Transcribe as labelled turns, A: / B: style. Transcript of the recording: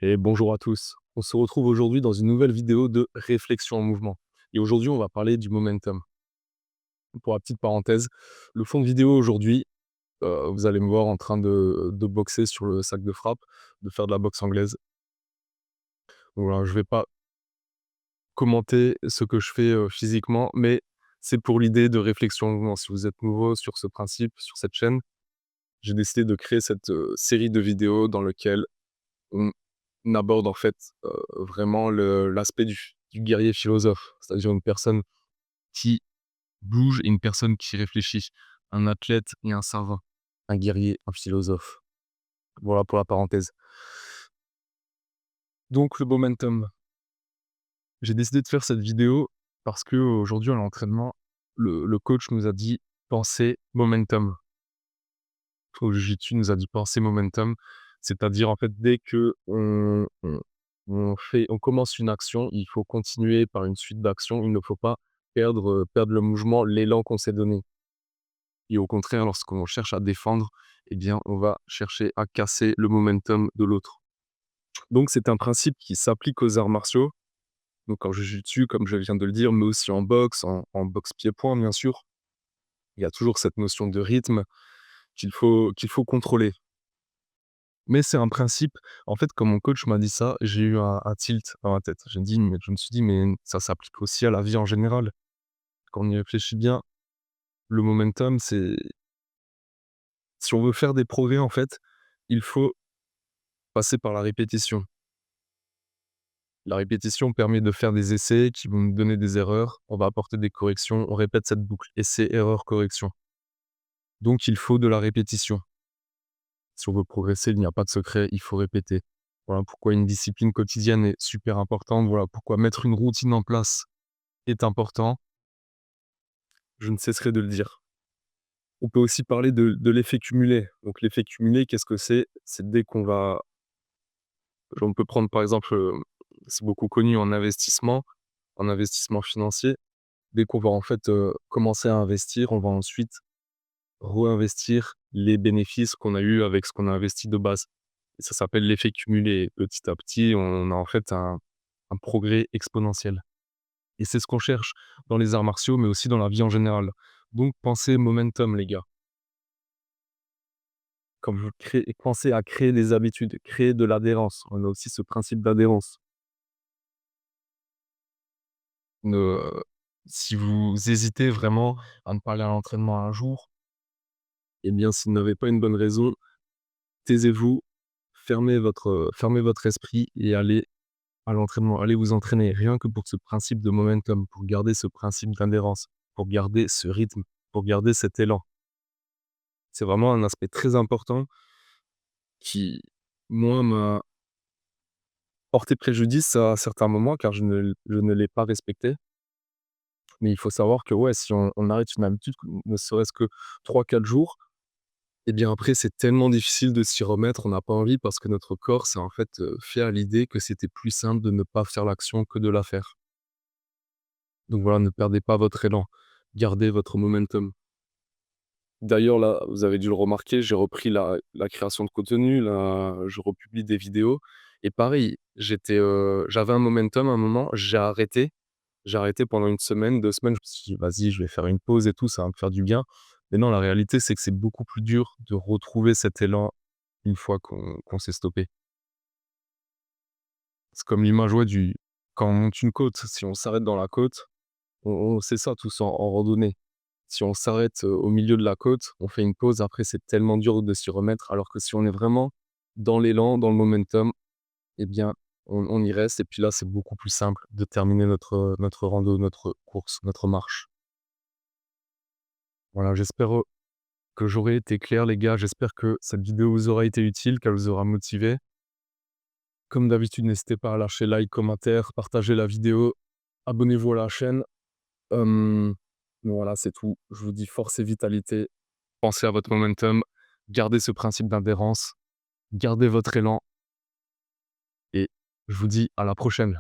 A: Et bonjour à tous. On se retrouve aujourd'hui dans une nouvelle vidéo de réflexion en mouvement. Et aujourd'hui, on va parler du momentum. Pour la petite parenthèse, le fond de vidéo aujourd'hui, vous allez me voir en train de boxer sur le sac de frappe, de faire de la boxe anglaise. Donc voilà, je ne vais pas commenter ce que je fais physiquement, mais c'est pour l'idée de réflexion en mouvement. Si vous êtes nouveau sur ce principe, sur cette chaîne, j'ai décidé de créer cette série de vidéos dans lequel on aborde en fait, vraiment l'aspect du guerrier philosophe. C'est-à-dire une personne qui bouge et une personne qui réfléchit. Un athlète et un savant. Un guerrier, un philosophe. Voilà pour la parenthèse. Donc le momentum. J'ai décidé de faire cette vidéo parce qu'aujourd'hui à l'entraînement, le coach nous a dit: «Pensez momentum». Au jiu-jitsu nous a dit: «Pensez momentum». C'est-à-dire en fait dès qu'on commence une action, il faut continuer par une suite d'actions. Il ne faut pas perdre le mouvement, l'élan qu'on s'est donné. Et au contraire, lorsqu'on cherche à défendre, eh bien, on va chercher à casser le momentum de l'autre. Donc c'est un principe qui s'applique aux arts martiaux, donc en jiu-jitsu, comme je viens de le dire, mais aussi en boxe, en boxe pied-point, bien sûr. Il y a toujours cette notion de rythme qu'il faut contrôler. Mais c'est un principe, en fait, quand mon coach m'a dit ça, j'ai eu un tilt dans ma tête. Je me suis dit: «Mais ça s'applique aussi à la vie en général». Quand on y réfléchit bien, le momentum, c'est si on veut faire des progrès, en fait, il faut passer par la répétition. La répétition permet de faire des essais qui vont nous donner des erreurs. On va apporter des corrections. On répète cette boucle. Essai, erreur, correction. Donc, il faut de la répétition. Si on veut progresser, il n'y a pas de secret. Il faut répéter. Voilà pourquoi une discipline quotidienne est super importante. Voilà pourquoi mettre une routine en place est important. Je ne cesserai de le dire. On peut aussi parler de l'effet cumulé. Donc, l'effet cumulé, qu'est-ce que c'est? C'est dès qu'on va. On peut prendre par exemple, c'est beaucoup connu en investissement financier. Dès qu'on va en fait, commencer à investir, on va ensuite réinvestir les bénéfices qu'on a eus avec ce qu'on a investi de base. Et ça s'appelle l'effet cumulé. Petit à petit, on a en fait un progrès exponentiel. Et c'est ce qu'on cherche dans les arts martiaux, mais aussi dans la vie en général. Donc pensez momentum, les gars. Comme vous pensez à créer des habitudes, créer de l'adhérence. On a aussi ce principe d'adhérence. Ne Si vous hésitez vraiment à ne pas aller à l'entraînement un jour, eh bien, si vous n'avez pas une bonne raison, taisez-vous, fermez votre esprit et allez à l'entraînement. Allez vous entraîner, rien que pour ce principe de momentum, pour garder ce principe d'adhérence, pour garder ce rythme, pour garder cet élan. C'est vraiment un aspect très important qui, moi, m'a porté préjudice à certains moments car je ne l'ai pas respecté. Mais il faut savoir que, ouais, si on arrête une habitude, ne serait-ce que 3 4 jours, et bien après c'est tellement difficile de s'y remettre, on n'a pas envie parce que notre corps s'est en fait, fait à l'idée que c'était plus simple de ne pas faire l'action que de la faire. Donc voilà, ne perdez pas votre élan, gardez votre momentum. D'ailleurs là, vous avez dû le remarquer, j'ai repris la création de contenu, là, je republie des vidéos et pareil, j'avais un momentum à un moment, j'ai arrêté pendant une semaine, 2 semaines, je me suis dit: «Vas-y, je vais faire une pause et tout, ça va me faire du bien». Mais non, la réalité, c'est que c'est beaucoup plus dur de retrouver cet élan une fois qu'on s'est stoppé. C'est comme l'image, ouais, du quand on monte une côte, si on s'arrête dans la côte, on sait ça tous en randonnée. Si on s'arrête, au milieu de la côte, on fait une pause, après c'est tellement dur de s'y remettre, alors que si on est vraiment dans l'élan, dans le momentum, eh bien, on y reste et puis là, c'est beaucoup plus simple de terminer notre rando, notre course, notre marche. Voilà, j'espère, que j'aurai été clair les gars, j'espère que cette vidéo vous aura été utile, qu'elle vous aura motivé. Comme d'habitude, n'hésitez pas à lâcher like, commentaire, partager la vidéo, abonnez-vous à la chaîne. Hem, voilà, c'est tout. Je vous dis force et vitalité, pensez à votre momentum, gardez ce principe d'adhérence, gardez votre élan et je vous dis à la prochaine.